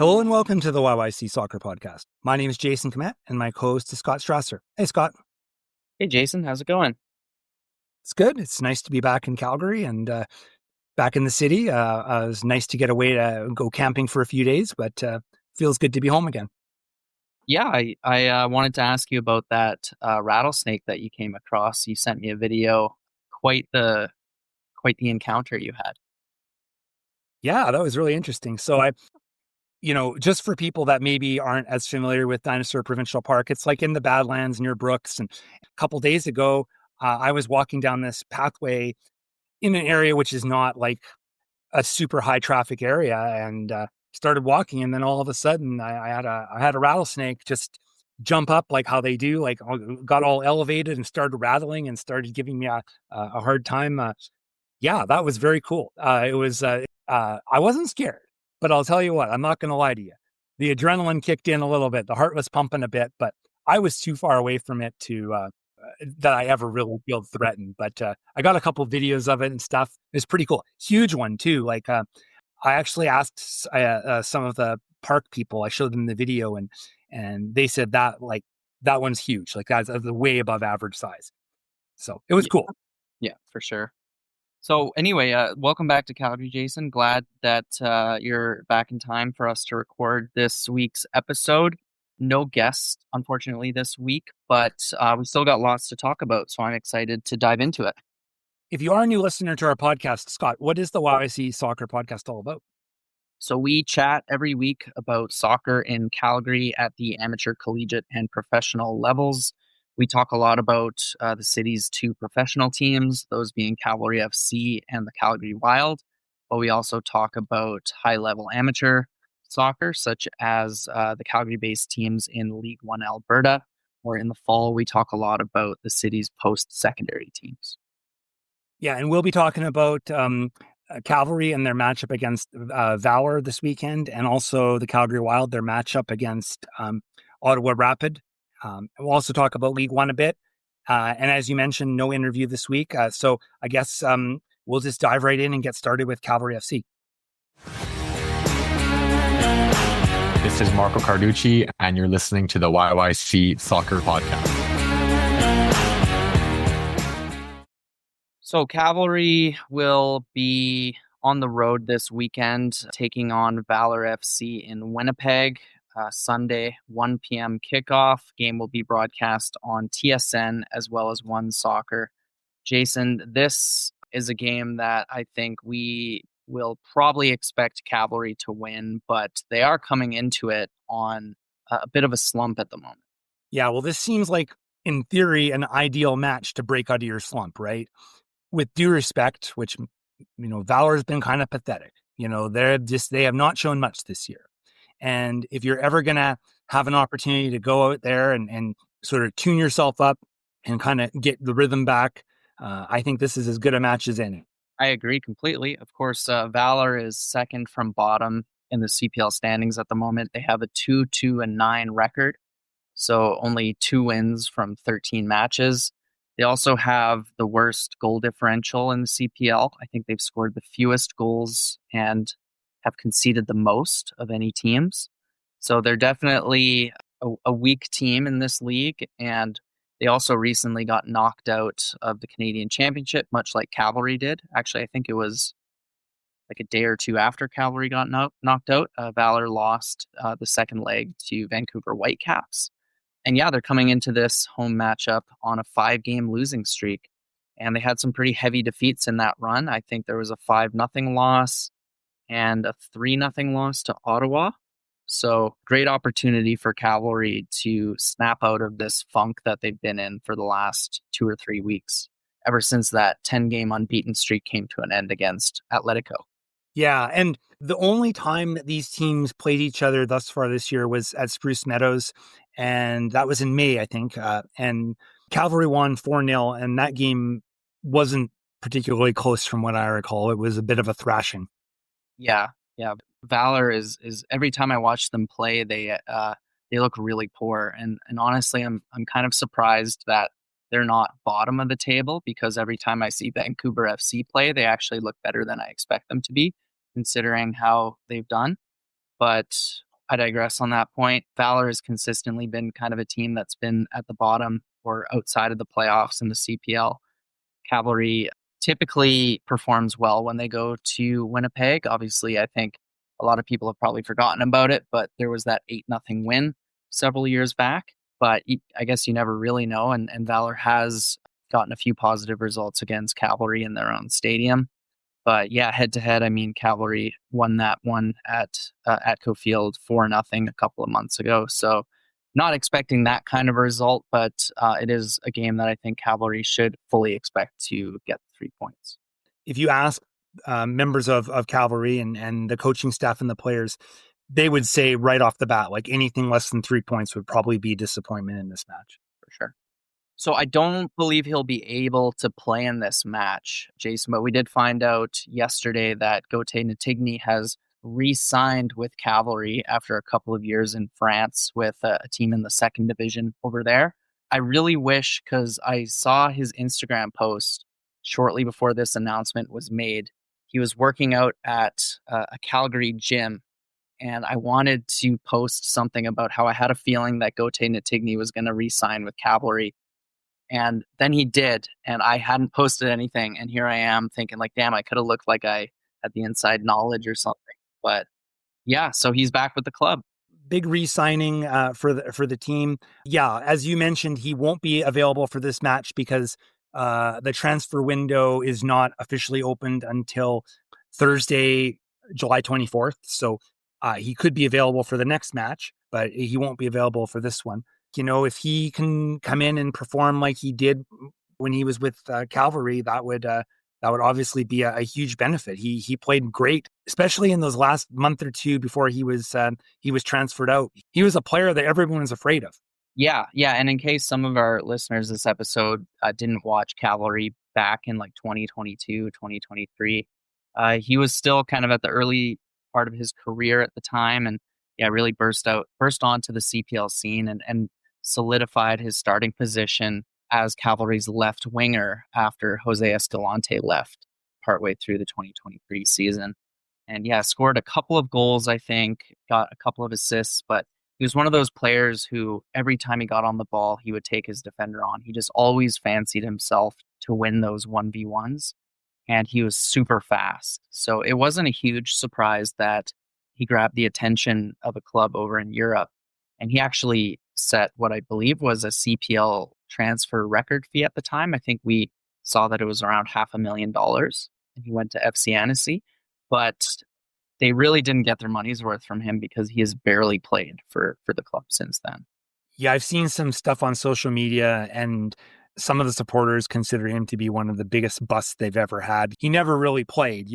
Hello and welcome to the YYC Soccer Podcast. My name is Jason Kmet and my co-host is Scott Strasser. Hey, Scott. Hey, Jason. How's it going? It's good. It's nice to be back in Calgary and back in the city. It was nice to get away to go camping for a few days, but feels good to be home again. Yeah, I wanted to ask you about that rattlesnake that you came across. You sent me a video. Quite the encounter you had. Yeah, that was really interesting. So just for people that maybe aren't as familiar with Dinosaur Provincial Park, it's like in the Badlands near Brooks. And a couple days ago, I was walking down this pathway in an area which is not like a super high traffic area, and started walking. And then all of a sudden, I had a rattlesnake just jump up like how they do, like got all elevated and started rattling and started giving me a hard time. Yeah, that was very cool. I wasn't scared. But I'll tell you what, I'm not going to lie to you. The adrenaline kicked in a little bit. The heart was pumping a bit, but I was too far away from it to that I ever really feel threatened. But I got a couple of videos of it and stuff. It's pretty cool. Huge one too. Like I actually asked some of the park people. I showed them the video, and they said that one's huge. Like that's way above average size. So it was cool. Yeah, for sure. So anyway, welcome back to Calgary, Jason. Glad that you're back in time for us to record this week's episode. No guest, unfortunately, this week, but we still got lots to talk about, so I'm excited to dive into it. If you are a new listener to our podcast, Scott, what is the YYC Soccer Podcast all about? So we chat every week about soccer in Calgary at the amateur, collegiate, and professional levels. We talk a lot about the city's two professional teams, those being Cavalry FC and the Calgary Wild. But we also talk about high-level amateur soccer, such as the Calgary-based teams in League One Alberta. Or in the fall, we talk a lot about the city's post-secondary teams. Yeah, and we'll be talking about Cavalry and their matchup against Valour this weekend, and also the Calgary Wild, their matchup against Ottawa Rapid. We'll also talk about League One a bit. And as you mentioned, no interview this week. So I guess we'll just dive right in and get started with Cavalry FC. This is Marco Carducci, and you're listening to the YYC Soccer Podcast. So Cavalry will be on the road this weekend, taking on Valour FC in Winnipeg. Sunday, 1 p.m. kickoff. Game will be broadcast on TSN as well as One Soccer. Jason, this is a game that I think we will probably expect Cavalry to win, but they are coming into it on a bit of a slump at the moment. Yeah, well, this seems like, in theory, an ideal match to break out of your slump, right? With due respect, which, Valour has been kind of pathetic. They have not shown much this year. And if you're ever going to have an opportunity to go out there and sort of tune yourself up and kind of get the rhythm back, I think this is as good a match as any. I agree completely. Of course, Valour is second from bottom in the CPL standings at the moment. They have a 2-2-9 record, so only 2 wins from 13 matches. They also have the worst goal differential in the CPL. I think they've scored the fewest goals and have conceded the most of any teams. So they're definitely a weak team in this league. And they also recently got knocked out of the Canadian Championship, much like Cavalry did. Actually, I think it was like a day or two after Cavalry got knocked out. Valour lost the second leg to Vancouver Whitecaps. And yeah, they're coming into this home matchup on a 5-game losing streak. And they had some pretty heavy defeats in that run. I think there was a 5-0 loss and a 3-0 loss to Ottawa. So great opportunity for Cavalry to snap out of this funk that they've been in for the last 2 or 3 weeks, ever since that 10-game unbeaten streak came to an end against Atletico. Yeah, and the only time that these teams played each other thus far this year was at Spruce Meadows, and that was in May, I think. And Cavalry won 4-0, and that game wasn't particularly close from what I recall. It was a bit of a thrashing. Yeah. Valour is every time I watch them play, they look really poor, and honestly, I'm kind of surprised that they're not bottom of the table, because every time I see Vancouver FC play, they actually look better than I expect them to be, considering how they've done. But I digress on that point. Valour has consistently been kind of a team that's been at the bottom or outside of the playoffs in the CPL. Cavalry typically performs well when they go to Winnipeg. Obviously, I think a lot of people have probably forgotten about it, but there was that 8-0 win several years back. But I guess you never really know. And Valour has gotten a few positive results against Cavalry in their own stadium. But yeah, head to head, I mean, Cavalry won that one at Atco Field 4-0 a couple of months ago. So not expecting that kind of result, but it is a game that I think Cavalry should fully expect to get 3 points. If you ask members of Cavalry and the coaching staff and the players, they would say right off the bat, like anything less than 3 points would probably be disappointment in this match. For sure. So I don't believe he'll be able to play in this match, Jason, but we did find out yesterday that Goteh Ntignee has re-signed with Cavalry after a couple of years in France with a team in the second division over there. I really wish, because I saw his Instagram post shortly before this announcement was made. He was working out at a Calgary gym, and I wanted to post something about how I had a feeling that Goteh Ntignee was going to re-sign with Cavalry. And then he did, and I hadn't posted anything. And here I am thinking like, damn, I could have looked like I had the inside knowledge or something. But yeah, so he's back with the club. Big re-signing for the team. Yeah, as you mentioned, he won't be available for this match because the transfer window is not officially opened until Thursday, July 24th. So he could be available for the next match, but he won't be available for this one. You know, if he can come in and perform like he did when he was with Cavalry, that would obviously be a huge benefit. He played great, especially in those last month or two before he was transferred out. He was a player that everyone was afraid of. Yeah. And in case some of our listeners this episode didn't watch Cavalry back in like 2022, 2023, he was still kind of at the early part of his career at the time, and really burst onto the CPL scene and solidified his starting position as Cavalry's left winger after Jose Escalante left partway through the 2023 season. And scored a couple of goals, I think, got a couple of assists, but he was one of those players who every time he got on the ball, he would take his defender on. He just always fancied himself to win those 1v1s, and he was super fast. So it wasn't a huge surprise that he grabbed the attention of a club over in Europe, and he actually set what I believe was a CPL transfer record fee at the time. I think we saw that it was around $500,000, and he went to FC Annecy, but they really didn't get their money's worth from him because he has barely played for the club since then. Yeah, I've seen some stuff on social media, and some of the supporters consider him to be one of the biggest busts they've ever had. He never really played,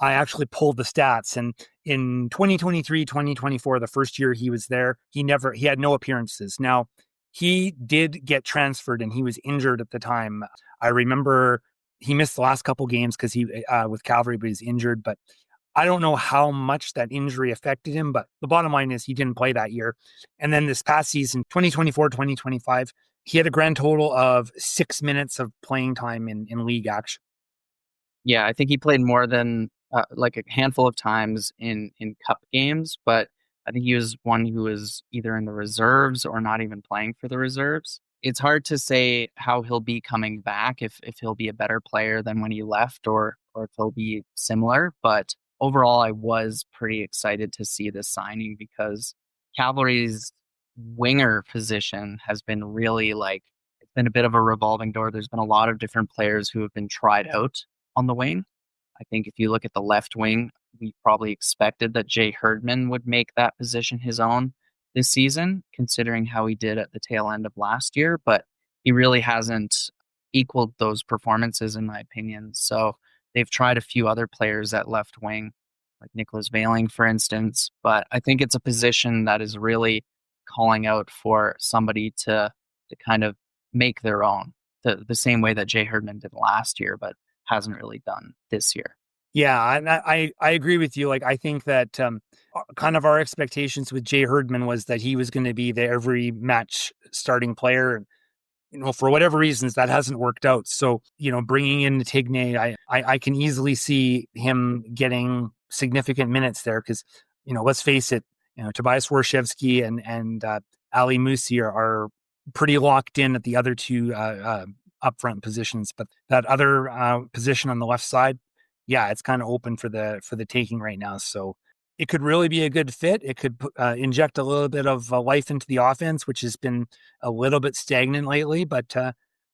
I actually pulled the stats, and in 2023, 2024, the first year he was there, he had no appearances. Now, he did get transferred and he was injured at the time. I remember he missed the last couple games because he with Calgary, but he's injured. But I don't know how much that injury affected him, but the bottom line is he didn't play that year. And then this past season, 2024, 2025, he had a grand total of 6 minutes of playing time in league action. Yeah, I think he played more than like a handful of times in cup games, but I think he was one who was either in the reserves or not even playing for the reserves. It's hard to say how he'll be coming back, if he'll be a better player than when he left or if he'll be similar. But overall, I was pretty excited to see this signing because Cavalry's winger position has been really it's been a bit of a revolving door. There's been a lot of different players who have been tried out on the wing. I think if you look at the left wing, we probably expected that Jay Herdman would make that position his own this season, considering how he did at the tail end of last year, but he really hasn't equaled those performances, in my opinion. So they've tried a few other players at left wing, like Nicholas Veiling, for instance, but I think it's a position that is really calling out for somebody to kind of make their own, the same way that Jay Herdman did last year, but hasn't really done this year. Yeah, and I agree with you. I think that kind of our expectations with Jay Herdman was that he was going to be the every match starting player. For whatever reasons, that hasn't worked out. So, bringing in Ntignee, I can easily see him getting significant minutes there because, let's face it, Tobias Warshevsky and Ali Musi are pretty locked in at the other two upfront positions, but that other position on the left side, yeah, it's kind of open for the taking right now. So it could really be a good fit. It could inject a little bit of life into the offense, which has been a little bit stagnant lately. But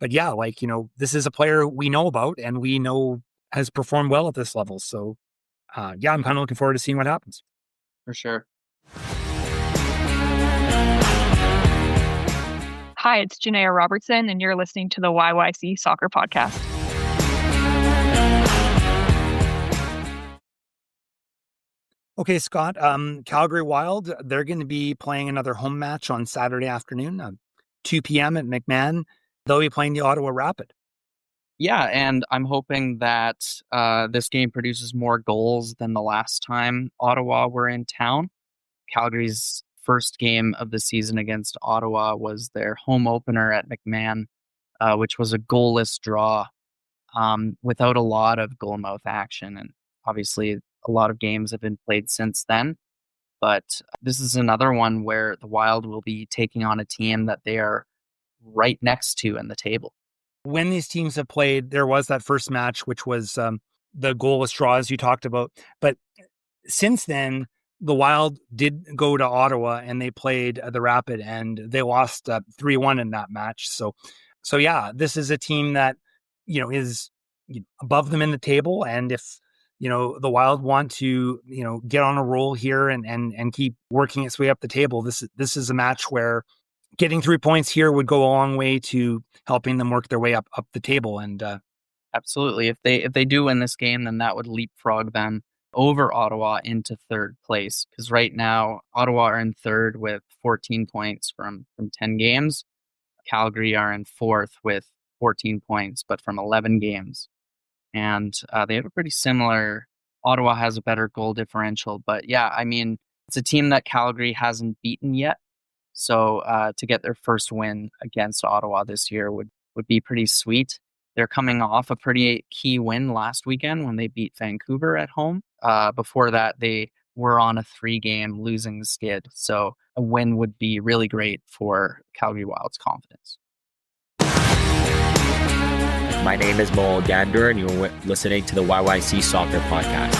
yeah, this is a player we know about and we know has performed well at this level. So yeah, I'm kind of looking forward to seeing what happens. For sure. Hi, it's Janaea Robertson, and you're listening to the YYC Soccer Podcast. Okay, Scott, Calgary Wild, they're going to be playing another home match on Saturday afternoon, 2 p.m. at McMahon. They'll be playing the Ottawa Rapid. Yeah, and I'm hoping that this game produces more goals than the last time Ottawa were in town. Calgary's first game of the season against Ottawa was their home opener at McMahon, which was a goalless draw without a lot of goal-mouth action. And obviously, a lot of games have been played since then. But this is another one where the Wild will be taking on a team that they are right next to in the table. When these teams have played, there was that first match, which was the goalless draw, as you talked about. But since then, the Wild did go to Ottawa and they played the Rapid and they lost 3-1 in that match. So yeah, this is a team that, is above them in the table. And if, the Wild want to, get on a roll here and keep working its way up the table, this is a match where getting 3 points here would go a long way to helping them work their way up the table. And absolutely, if they do win this game, then that would leapfrog them over Ottawa into third place, because right now Ottawa are in third with 14 points from 10 games. Calgary are in fourth with 14 points, but from 11 games. And they have a pretty similar, Ottawa has a better goal differential. But yeah, I mean, it's a team that Calgary hasn't beaten yet. So to get their first win against Ottawa this year would be pretty sweet. They're coming off a pretty key win last weekend when they beat Vancouver at home. Before that, they were on a 3-game losing skid. So a win would be really great for Calgary Wild's confidence. My name is Mo Gander, and you're listening to the YYC Soccer Podcast.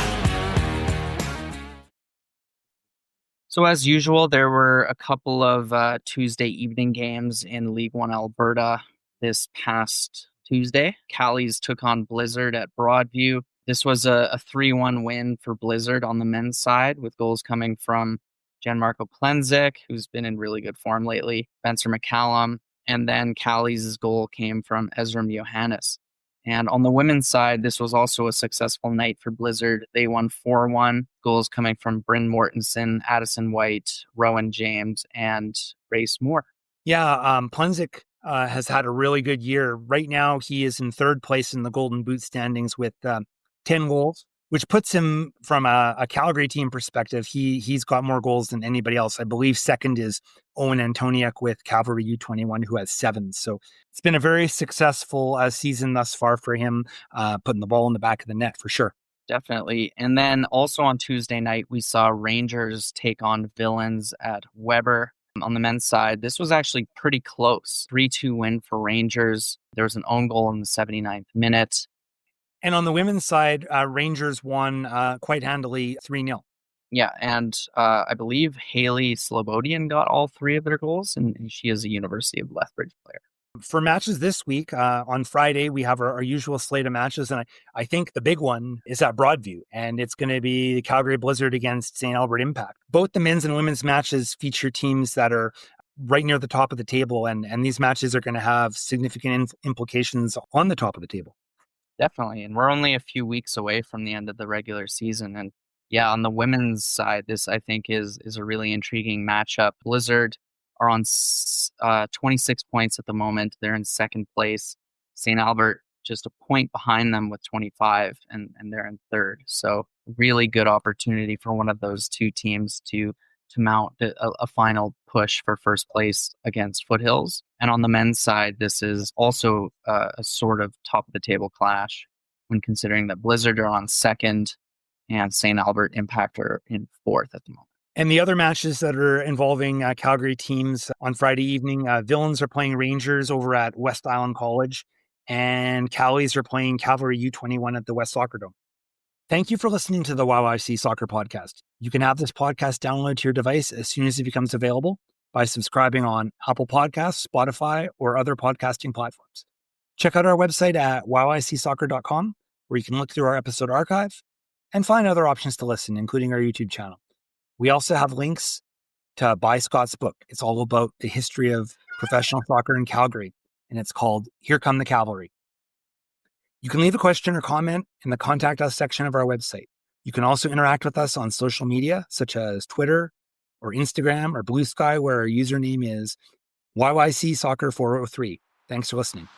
So as usual, there were a couple of Tuesday evening games in League One Alberta this past Tuesday. Callies took on Blizzard at Broadview. This was a 3-1 win for Blizzard on the men's side, with goals coming from Gianmarco Plenzik, who's been in really good form lately, Spencer McCallum, and then Callies' goal came from Ezram Johannes. And on the women's side, this was also a successful night for Blizzard. They won 4-1, goals coming from Bryn Mortensen, Addison White, Rowan James, and Grace Moore. Yeah, Plenzik has had a really good year. Right now, he is in third place in the Golden Boot standings with 10 goals, which puts him, from a Calgary team perspective, he's got more goals than anybody else. I believe second is Owen Antoniuk with Cavalry U21, who has 7. So it's been a very successful season thus far for him, putting the ball in the back of the net for sure. Definitely. And then also on Tuesday night, we saw Rangers take on Villains at Weber. On the men's side, this was actually pretty close. 3-2 win for Rangers. There was an own goal in the 79th minute. And on the women's side, Rangers won quite handily 3-0. Yeah, and I believe Haley Slobodian got all 3 of their goals, and she is a University of Lethbridge player. For matches this week, on Friday, we have our usual slate of matches, and I think the big one is at Broadview, and it's going to be the Calgary Blizzard against St. Albert Impact. Both the men's and women's matches feature teams that are right near the top of the table, and these matches are going to have significant implications on the top of the table. Definitely, and we're only a few weeks away from the end of the regular season, and yeah, on the women's side, this I think is a really intriguing matchup. Blizzard are on 26 points at the moment. They're in second place. St. Albert just a point behind them with 25, and they're in third. So really good opportunity for one of those two teams to mount a final push for first place against Foothills. And on the men's side, this is also a sort of top of the table clash when considering that Blizzard are on second and St. Albert Impact are in fourth at the moment. And the other matches that are involving Calgary teams on Friday evening, Villains are playing Rangers over at West Island College, and Callies are playing Cavalry U21 at the West Soccer Dome. Thank you for listening to the YYC Soccer Podcast. You can have this podcast downloaded to your device as soon as it becomes available by subscribing on Apple Podcasts, Spotify, or other podcasting platforms. Check out our website at yYCsoccer.com, where you can look through our episode archive and find other options to listen, including our YouTube channel. We also have links to buy Scott's book. It's all about the history of professional soccer in Calgary, and it's called Here Come the Cavalry. You can leave a question or comment in the Contact Us section of our website. You can also interact with us on social media, such as Twitter or Instagram or Blue Sky, where our username is YYC Soccer 403. Thanks for listening.